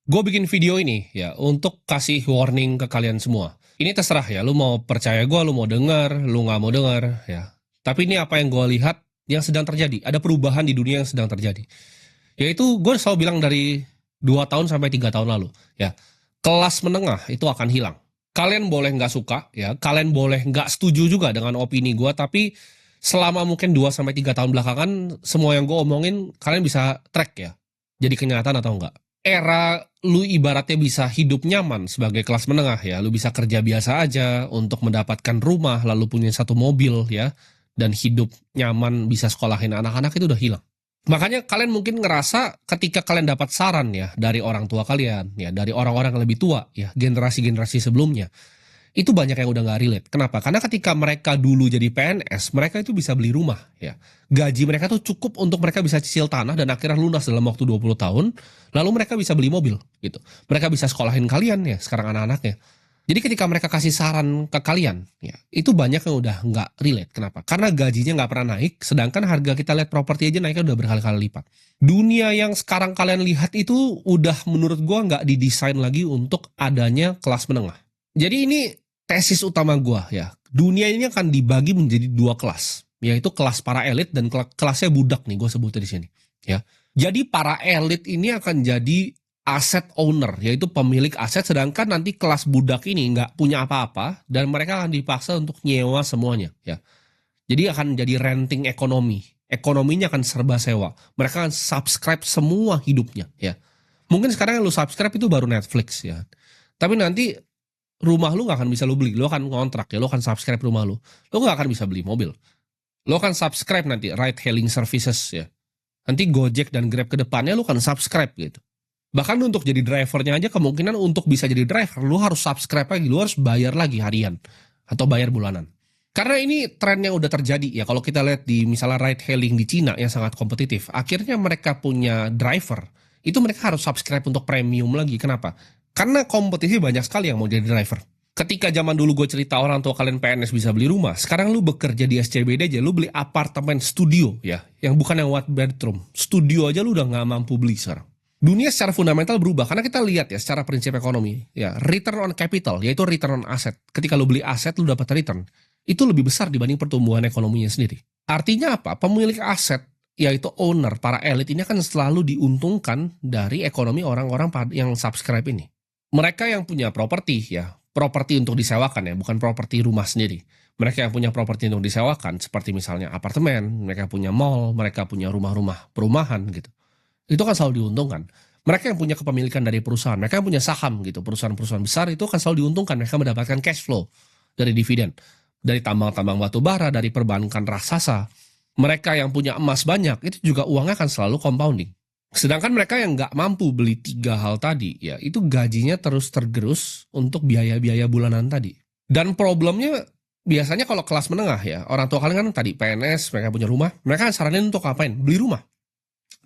Gue bikin video ini ya untuk kasih warning ke kalian semua. Ini terserah ya, lu mau percaya gue, lu mau denger, lu nggak mau denger ya. Tapi ini apa yang gue lihat yang sedang terjadi. Ada perubahan di dunia yang sedang terjadi. Yaitu gue selalu bilang dari 2 tahun sampai 3 tahun lalu ya. Kelas menengah itu akan hilang. Kalian boleh nggak suka ya, kalian boleh nggak setuju juga dengan opini gue, tapi selama mungkin 2 sampai 3 tahun belakangan semua yang gue omongin kalian bisa track ya. Jadi kenyataan atau enggak. Era lu ibaratnya bisa hidup nyaman sebagai kelas menengah ya, lu bisa kerja biasa aja untuk mendapatkan rumah, lalu punya satu mobil ya, dan hidup nyaman bisa sekolahin anak-anak itu udah hilang. Makanya kalian mungkin ngerasa ketika kalian dapat saran ya dari orang tua kalian ya, dari orang-orang yang lebih tua ya, generasi-generasi sebelumnya, itu banyak yang udah nggak relate. Kenapa? Karena ketika mereka dulu jadi PNS, mereka itu bisa beli rumah ya. Gaji mereka tuh cukup untuk mereka bisa cicil tanah dan akhirnya lunas dalam waktu 20 tahun, lalu mereka bisa beli mobil gitu. Mereka bisa sekolahin kalian ya sekarang anak-anaknya. Jadi ketika mereka kasih saran ke kalian, ya itu banyak yang udah nggak relate. Kenapa? Karena gajinya nggak pernah naik, sedangkan harga kita lihat properti aja naiknya udah berkali-kali lipat. Dunia yang sekarang kalian lihat itu udah menurut gua nggak didesain lagi untuk adanya kelas menengah. Jadi ini tesis utama gua ya. Dunia ini akan dibagi menjadi 2 kelas, yaitu kelas para elit dan kelasnya budak nih gue sebutnya di sini. Ya. Jadi para elit ini akan jadi asset owner, yaitu pemilik aset, sedangkan nanti kelas budak ini nggak punya apa-apa dan mereka akan dipaksa untuk nyewa semuanya. Ya. Jadi akan jadi renting ekonomi. Ekonominya akan serba sewa. Mereka akan subscribe semua hidupnya. Ya. Mungkin sekarang yang lu subscribe itu baru Netflix ya. Tapi nanti rumah lu nggak akan bisa lu beli. Lu akan ngontrak ya, lu akan subscribe rumah lu. Lu nggak akan bisa beli mobil. Lu akan subscribe nanti ride hailing services ya. Nanti Gojek dan Grab ke depannya lu akan subscribe gitu. Bahkan untuk jadi drivernya aja kemungkinan untuk bisa jadi driver lu harus subscribe lagi, lu harus bayar lagi harian atau bayar bulanan. Karena ini tren yang udah terjadi ya, kalau kita lihat di misalnya ride hailing di Cina yang sangat kompetitif, akhirnya mereka punya driver, itu mereka harus subscribe untuk premium lagi. Kenapa? Karena kompetisi banyak sekali yang mau jadi driver. Ketika zaman dulu gue cerita orang tua kalian PNS bisa beli rumah, sekarang lu bekerja di SCBD aja, lu beli apartemen studio ya, yang bukan yang one bedroom. Studio aja lu udah nggak mampu beli sekarang. Dunia secara fundamental berubah karena kita lihat ya secara prinsip ekonomi ya, return on capital yaitu return on asset. Ketika lu beli aset lu dapat return itu lebih besar dibanding pertumbuhan ekonominya sendiri. Artinya apa? Pemilik aset yaitu owner, para elit ini akan selalu diuntungkan dari ekonomi orang-orang yang subscribe ini. Mereka yang punya properti ya, properti untuk disewakan ya, bukan properti rumah sendiri. Mereka yang punya properti untuk disewakan seperti misalnya apartemen, mereka punya mall, mereka punya rumah-rumah perumahan gitu. Itu kan selalu diuntungkan. Mereka yang punya kepemilikan dari perusahaan, mereka yang punya saham gitu, perusahaan-perusahaan besar itu kan selalu diuntungkan. Mereka mendapatkan cash flow dari dividen, dari tambang-tambang batu bara, dari perbankan raksasa. Mereka yang punya emas banyak, itu juga uangnya akan selalu compounding. Sedangkan mereka yang nggak mampu beli 3 hal tadi, ya itu gajinya terus tergerus untuk biaya-biaya bulanan tadi. Dan problemnya biasanya kalau kelas menengah ya, orang tua kalian kan tadi PNS, mereka punya rumah, mereka saranin untuk ngapain? Beli rumah.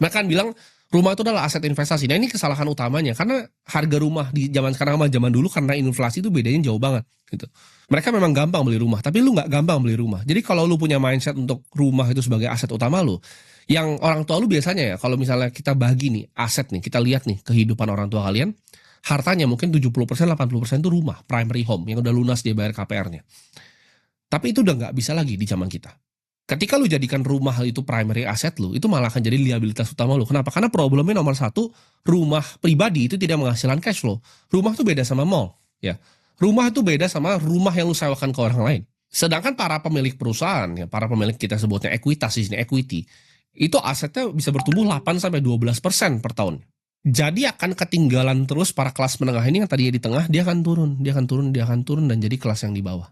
Mereka kan bilang rumah itu adalah aset investasi. Nah ini kesalahan utamanya karena harga rumah di zaman sekarang sama zaman dulu karena inflasi itu bedanya jauh banget gitu. Mereka memang gampang beli rumah, tapi lu nggak gampang beli rumah. Jadi kalau lu punya mindset untuk rumah itu sebagai aset utama lu, yang orang tua lu biasanya ya kalau misalnya kita bagi nih aset nih, kita lihat nih kehidupan orang tua kalian, hartanya mungkin 70%, 80% itu rumah, primary home yang udah lunas dia bayar KPR-nya. Tapi itu udah nggak bisa lagi di zaman kita. Ketika lu jadikan rumah itu primary asset lu, itu malah akan jadi liabilitas utama lu. Kenapa? Karena problemnya nomor satu, rumah pribadi itu tidak menghasilkan cash flow. Rumah itu beda sama mall. Ya. Rumah itu beda sama rumah yang lu sewakan ke orang lain. Sedangkan para pemilik perusahaan, ya, para pemilik kita sebutnya ekuitas di sini, equity, itu asetnya bisa bertumbuh 8-12% per tahun. Jadi akan ketinggalan terus para kelas menengah ini yang tadinya di tengah, dia akan turun, dia akan turun, dia akan turun, dan jadi kelas yang di bawah.